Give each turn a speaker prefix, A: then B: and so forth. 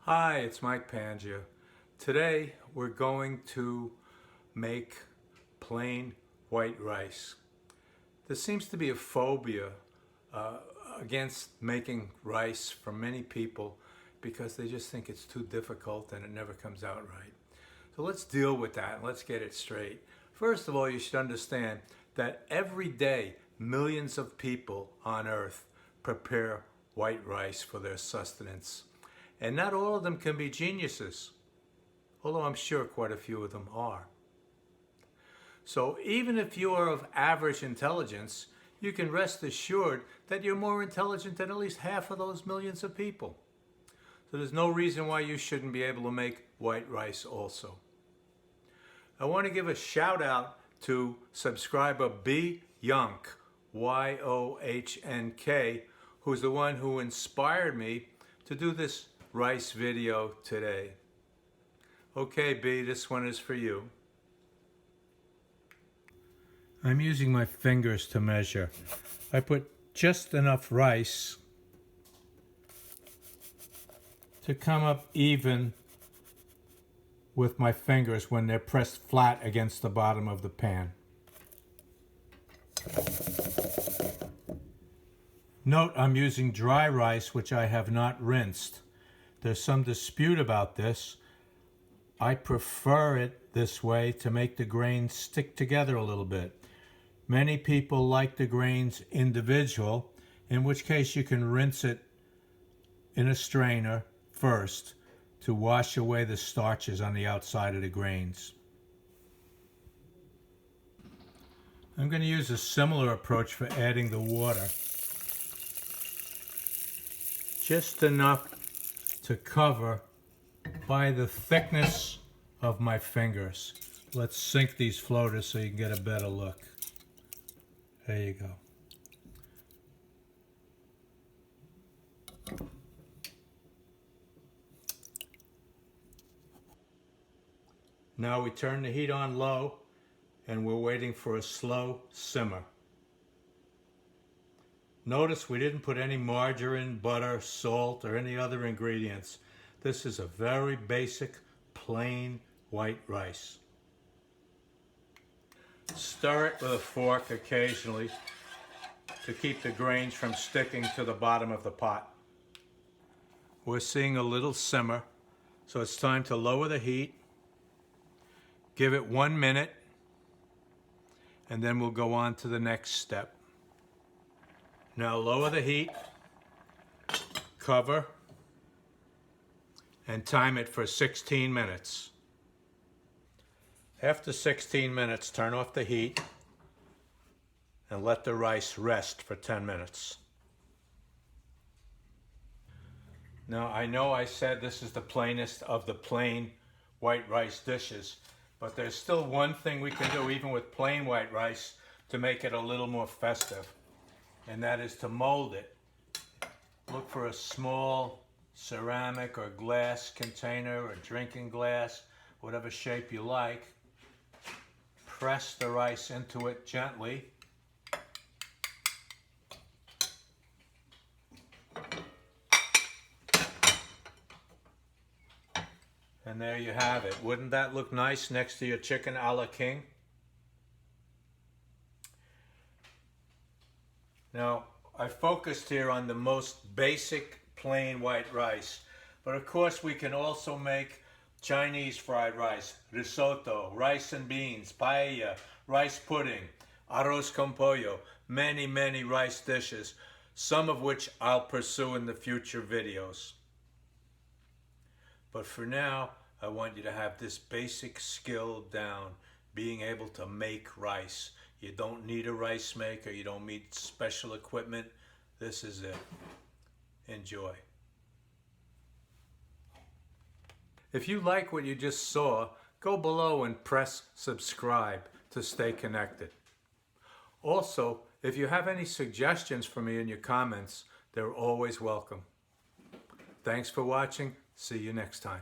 A: Hi, it's Mike Pangia. Today we're going to make plain white rice. There seems to be a phobia against making rice for many people because they just think it's too difficult and it never comes out right. So let's deal with that and let's get it straight. First of all, you should understand that every day millions of people on earth prepare white rice for their sustenance. And not all of them can be geniuses, although I'm sure quite a few of them are. So even if you are of average intelligence, you can rest assured that you're more intelligent than at least half of those millions of people. So there's no reason why you shouldn't be able to make white rice also. I want to give a shout out to subscriber B. Yohnk, Y-O-H-N-K, who's the one who inspired me to do this rice video today. Okay, B, this one is for you. I'm using my fingers to measure. I put just enough rice to come up even with my fingers when they're pressed flat against the bottom of the pan. Note I'm using dry rice which I have not rinsed. There's some dispute about this. I prefer it this way to make the grains stick together a little bit. Many people like the grains individual, in which case you can rinse it in a strainer first to wash away the starches on the outside of the grains. I'm going to use a similar approach for adding the water. Just enough to cover by the thickness of my fingers. Let's sink these floaters so you can get a better look. There you go. Now we turn the heat on low and we're waiting for a slow simmer. Notice we didn't put any margarine, butter, salt, or any other ingredients. This is a very basic, plain white rice. Stir it with a fork occasionally to keep the grains from sticking to the bottom of the pot. We're seeing a little simmer, so it's time to lower the heat. Give it 1 minute, and then we'll go on to the next step. Now lower the heat, cover, and time it for 16 minutes. After 16 minutes, turn off the heat and let the rice rest for 10 minutes. Now I know I said this is the plainest of the plain white rice dishes, but there's still one thing we can do even with plain white rice to make it a little more festive, and that is to mold it. Look for a small ceramic or glass container or drinking glass, whatever shape you like. Press the rice into it gently. And there you have it. Wouldn't that look nice next to your chicken a la king? Now, I focused here on the most basic plain white rice, but of course we can also make Chinese fried rice, risotto, rice and beans, paella, rice pudding, arroz con pollo, many rice dishes, some of which I'll pursue in the future videos. But for now, I want you to have this basic skill down, being able to make rice. You don't need a rice maker, you don't need special equipment. This is it. Enjoy. If you like what you just saw, go below and press subscribe to stay connected. Also, if you have any suggestions for me in your comments, they're always welcome. Thanks for watching. See you next time.